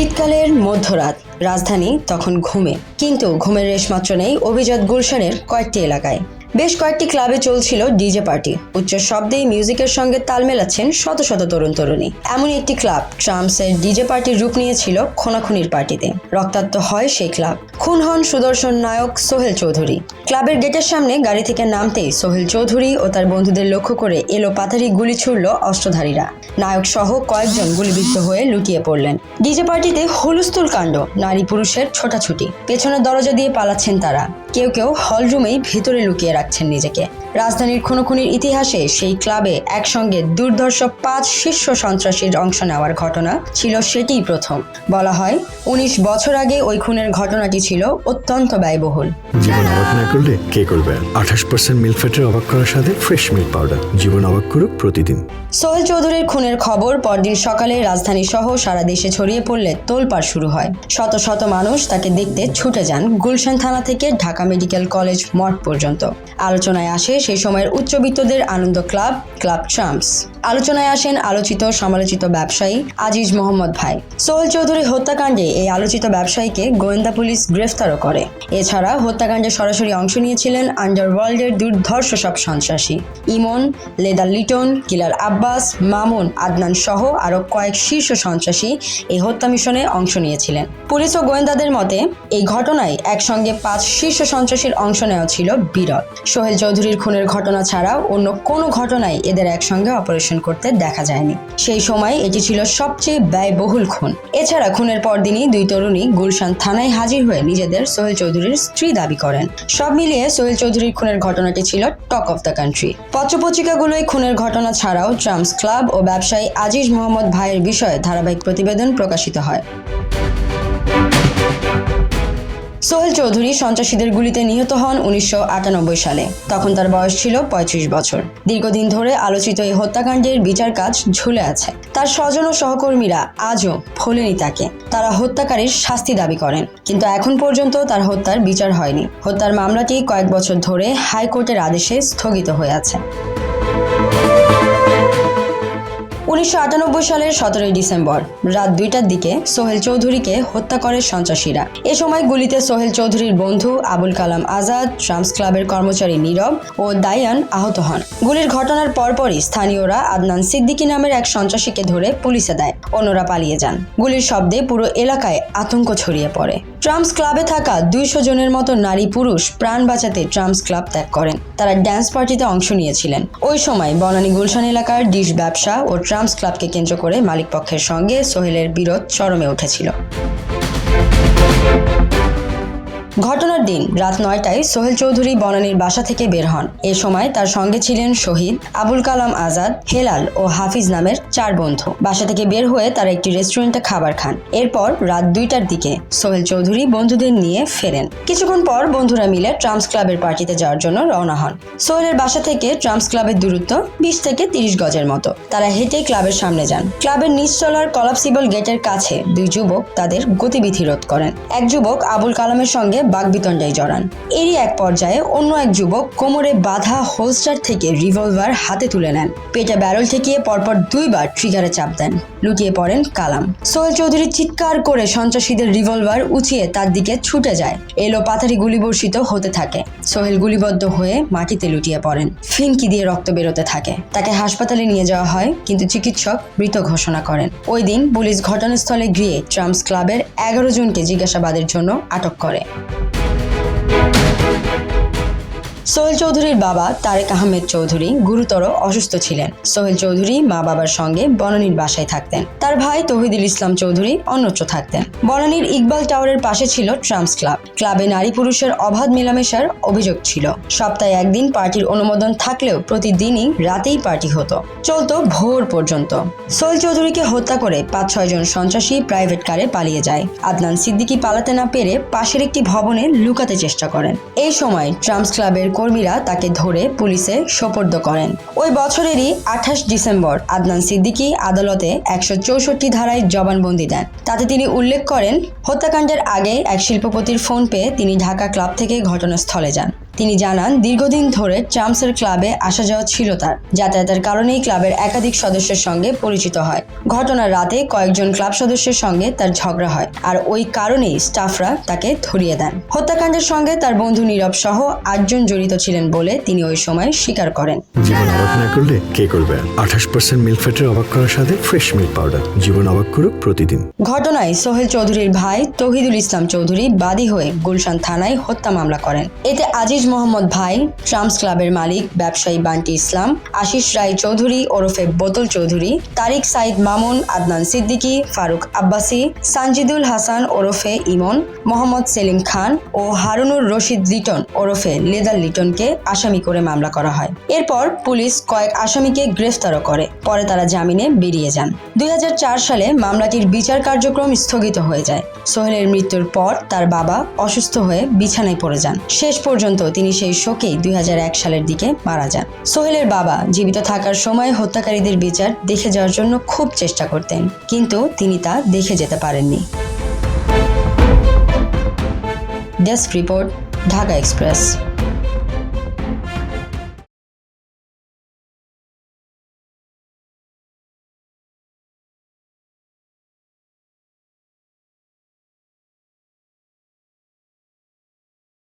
শীতকালের মধ্যরাত, রাজধানী তখন ঘুমে, কিন্তু ঘুমের রেশমাত্র নেই অভিজাত গুলশানের কয়েকটি এলাকায়। বেশ কয়েকটি ক্লাবে চলছিল ডিজে পার্টি। উচ্চ শব্দেই মিউজিকের সঙ্গে তাল মেলাচ্ছেন শত শত তরুণ তরুণী। এমন একটি ক্লাব ট্রাম্পসের ডিজে পার্টির রূপ নিয়েছিল খুনাখুনির পার্টিতে। রক্তাক্ত হয় সেই ক্লাব, খুন হন সুদর্শন নায়ক সোহেল চৌধুরী। ক্লাবের গেটের সামনে গাড়ি থেকে নামতেই সোহেল চৌধুরী ও তার বন্ধুদের লক্ষ্য করে এলো পাথারি গুলি ছুড়ল অস্ত্রধারীরা। নায়ক সহ কয়েকজন গুলিবিদ্ধ হয়ে লুটিয়ে পড়লেন। ডিজে পার্টিতে হুলস্থুল কাণ্ড, নারী পুরুষের ছোটাছুটি, পেছনের দরজা দিয়ে পালাচ্ছেন তারা। কেউ কেউ হলরুমেই ভেতরে লুকিয়ে রাখছেন নিজেকে। রাজধানীর খুনোখুনির ইতিহাসে সেই ক্লাবে একসঙ্গে দুর্ধর্ষ 5 শীর্ষ সন্ত্রাসীর অংশ নেওয়ার ঘটনা ছিল সেটিই প্রথম। বলা হয় 19 বছর আগে ওই খুনের ঘটনাটি ছিল অত্যন্ত ব্যয়বহুল। জীবন অবাক না করলে কে করবে? 28% মিল্ক ফ্যাটের অবাক করার সাথে ফ্রেশ মিল্ক পাউডার। জীবন অবাক করুক প্রতিদিন। সোহেল চৌধুরীর খুনের খবর পরদিন সকালে রাজধানী সহ সারা দেশে ছড়িয়ে পড়লে তোলপাড় শুরু হয়। শত শত মানুষ তাকে দেখতে ছুটে যান গুলশান থানা থেকে ঢাকা মেডিকেল কলেজ মর্গ পর্যন্ত। আলোচনায় আসে সেই সময়ের উচ্চবিত্তদের আনন্দ ক্লাব, ক্লাব ট্রাম্পস। আলোচনায় আসেন আলোচিত সমালোচিত ব্যবসায়ী আজিজ মোহাম্মদ ভাই। সোহেল চৌধুরী হত্যাকাণ্ডে এই আলোচিত ব্যবসায়ীকে গোয়েন্দা পুলিশ গ্রেফতারও করে। এছাড়া হত্যাকাণ্ডে সরাসরি অংশ নিয়েছিলেন আন্ডারওয়ার্ল্ডের দুর্ধর্ষ সব সন্ত্রাসী ইমন, লেদার লিটন, কিলার আব্বাস, মামুন, আদনান সহ আরও কয়েক শীর্ষ সন্ত্রাসী এই হত্যা মিশনে অংশ নিয়েছিলেন। পুলিশ ও গোয়েন্দাদের মতে এই ঘটনায় একসঙ্গে 5 শীর্ষ সন্ত্রাসীর অংশ নেওয়া ছিল বিরল। সোহেল চৌধুরীর খুনের ঘটনা ছাড়াও অন্য কোনো ঘটনায় এদের একসঙ্গে অপারেশন করতে দেখা যায়নি। সেই সময় এটি ছিল সবচেয়ে ব্যয়বহুল খুন। এছাড়া খুনের পরদিনই দুই তরুণী গুলশান থানায় হাজির হয়ে নিজেদের সোহেল চৌধুরীর স্ত্রী দাবি করেন। সব মিলিয়ে সোহেল চৌধুরীর খুনের ঘটনাটি ছিল টক অফ দ্য কান্ট্রি। পত্রপত্রিকাগুলোয় খুনের ঘটনা ছাড়াও ট্রাম্পস ক্লাব ও ব্যবসায়ী আজিজ মোহাম্মদ ভাইয়ের বিষয়ে ধারাবাহিক প্রতিবেদন প্রকাশিত হয়। সোহেল চৌধুরী সন্ত্রাসীদের গুলিতে নিহত হন 1998 সালে। তখন তার বয়স ছিল 35 বছর। দীর্ঘদিন ধরে আলোচিত এই হত্যাকাণ্ডের বিচার কাজ ঝুলে আছে। তার স্বজন ও সহকর্মীরা আজও ভোলেনি তাকে। তারা হত্যাকারীর শাস্তি দাবি করেন, কিন্তু এখন পর্যন্ত তার হত্যার বিচার হয়নি। হত্যার মামলাটি কয়েক বছর ধরে হাইকোর্টের আদেশে স্থগিত হয়ে আছে। 1998 সালের 17 ডিসেম্বর রাত 2টার দিকে সোহেল চৌধুরীকে হত্যা করে সন্ত্রাসীরা। এ সময় গুলিতে সোহেল চৌধুরীর বন্ধু আবুল কালাম আজাদ, ট্রাম্পস ক্লাবের কর্মচারী নীরব ও দায়ান আহত হন। গুলির ঘটনার পরপরই স্থানীয়রা আদনান সিদ্দিকী নামের এক সন্ত্রাসীকে ধরে পুলিশে দেয়। অন্যরা পালিয়ে যান। গুলির শব্দে পুরো এলাকায় আতঙ্ক ছড়িয়ে পড়ে। ট্রাম্পস ক্লাবে থাকা 200 জনের মতো নারী পুরুষ প্রাণ বাঁচাতে ট্রাম্পস ক্লাব ত্যাগ করেন। তারা ড্যান্স পার্টিতে অংশ নিয়েছিলেন। ওই সময় বনানী গুলশান এলাকার ডিশ ব্যবসা ও ট্রাম্পস ক্লাবকে কেন্দ্র করে মালিকপক্ষের সঙ্গে সোহেলের বিরোধ চরমে উঠেছিল। ঘটনার দিন রাত 9টায় সোহেল চৌধুরী বনানীর বাসা থেকে বের হন। এ সময় তার সঙ্গে ছিলেন শহীদ, আবুল কালাম আজাদ, হেলাল ও হাফিজ নামের 4 বন্ধু। বাসা থেকে বের হয়ে তারা একটি রেস্টুরেন্টে খাবার খান। এরপর রাত 2টার দিকে সোহেল চৌধুরী বন্ধুদের নিয়ে ফেরেন। কিছুক্ষণ পর বন্ধুরা মিলে ট্রাম্পস ক্লাবের পার্টিতে যাওয়ার জন্য রওনা হন। সোহেলের বাসা থেকে ট্রাম্পস ক্লাবের দূরত্ব 20 থেকে 30 গজের মতো। তারা হেঁটে ক্লাবের সামনে যান। ক্লাবের নিচতলার কলাপসিবল গেটের কাছে 2 যুবক তাদের গতিবিধি রোধ করেন। এক যুবক আবুল কালামের সঙ্গে বাগবিতণ্ডায় জড়ান। এরই এক পর্যায়ে অন্য এক যুবক কোমরে বাঁধা হোলস্টার থেকে রিভলভার হাতে তুলে নেন। পেটে ব্যারল ঠেকিয়ে পরপর 2 বার ট্রিগারে চাপ দেন। লুটিয়ে পড়েন কালাম। সোহেল চৌধুরী চিৎকার করে সন্ত্রাসীদের রিভলভার উঁচিয়ে তার দিকে ছুটে যায়। এলো পাথারি গুলিবর্ষিত হতে থাকে। সোহেল গুলিবদ্ধ হয়ে মাটিতে লুটিয়ে পড়েন। ফিনকি দিয়ে রক্ত বেরোতে থাকে। তাকে হাসপাতালে নিয়ে যাওয়া হয়, কিন্তু চিকিৎসক মৃত ঘোষণা করেন। ওই দিন পুলিশ ঘটনাস্থলে গিয়ে ট্রাম্পস ক্লাবের 11 জনকে জিজ্ঞাসাবাদের জন্য আটক করে। সোহেল চৌধুরীর বাবা তারেক আহমেদ চৌধুরী গুরুতর অসুস্থ ছিলেন। সোহেল চৌধুরী মা বাবার সঙ্গে বনানীর বাসায় থাকতেন। তার ভাই তৌহিদুল ইসলাম চৌধুরী অন্যত্র থাকতেন। বনানীর ইকবাল টাওয়ারের পাশে ছিল ট্রাম্পস ক্লাব। ক্লাবে নারী পুরুষের অবাধ মেলামেশার অভিযোগ ছিল। সপ্তাহে একদিন পার্টির অনুমোদন থাকলেও প্রতিদিনই রাতেই পার্টি হতো, চলতো ভোর পর্যন্ত। সোহেল চৌধুরীকে হত্যা করে 5-6 জন সন্ত্রাসী প্রাইভেট কারে পালিয়ে যায়। আদনান সিদ্দিকী পালাতে না পেরে পাশের একটি ভবনে লুকাতে চেষ্টা করেন। এই সময় ট্রাম্পস ক্লাবের কর্মীরা তাকে ধরে পুলিশে সোপর্দ করেন। ওই বছরেরই 28 ডিসেম্বর আদনান সিদ্দিকী আদালতে 164 ধারায় জবানবন্দি দেন। তাতে তিনি উল্লেখ করেন, হত্যাকাণ্ডের আগে এক শিল্পপতির ফোন পেয়ে তিনি ঢাকা ক্লাব থেকে ঘটনাস্থলে যান। তিনি জানান, দীর্ঘদিন ধরে ট্রাম্পসের ক্লাবে আসা যাওয়া ছিল তার। যাতায়াতের কারণেই ক্লাবের একাধিক সদস্যের সঙ্গে পরিচিত হয়। ঘটনার রাতে কয়েকজন ক্লাব সদস্যের সঙ্গে তার ঝগড়া হয়, আর ওই কারণেই স্টাফরা তাকে ধরিয়ে দেন। হত্যাকাণ্ডের সঙ্গে তার বন্ধু নীরব সহ 8 জন জড়িত ছিলেন বলে তিনি ওই সময় স্বীকার করেন। জীবন অবাক না করলে কে করবে? 28% মিল্ক ফ্যাটের অবাক করার সাথে ফ্রেশ মিল্ক পাউডার। জীবন অবাক করুক প্রতিদিন। ঘটনায় সোহেল চৌধুরীর ভাই তৌহিদুল ইসলাম চৌধুরী বাদী হয়ে গুলশান থানায় হত্যা মামলা করেন। এতে আজিজ মোহাম্মদ ভাই, ট্রাম্পস ক্লাবের মালিক ব্যবসায়ী বান্টি ইসলাম, আশিস রায় চৌধুরী ওরফে বোতল চৌধুরী, তারিক সাইদ মামুন, আদনান সিদ্দিকী, ফারুক আব্বাসী, সানজিদুল হাসান ওরফে ইমন, মোহাম্মদ সেলিম খান ও হারুনুর রশিদ লিটন ওরফে লেদার লিটনকে আসামি করে মামলা করা হয়। এরপর পুলিশ কয়েক আসামিকে গ্রেফতারও করে। পরে তারা জামিনে বেরিয়ে যান। 2004 সালে মামলাটির বিচার কার্যক্রম স্থগিত হয়ে যায়। সোহেলের মৃত্যুর পর তার বাবা অসুস্থ হয়ে বিছানায় পড়ে যান। শেষ পর্যন্ত তিনি সেই শোকেই 2001 সালের দিকে মারা যান। সোহেলের বাবা জীবিত থাকার সময় হত্যাকারীদের বিচার দেখে যাওয়ার জন্য খুব চেষ্টা করতেন, কিন্তু তিনি তা দেখে যেতে পারেননি। Desk report, Dhaka express.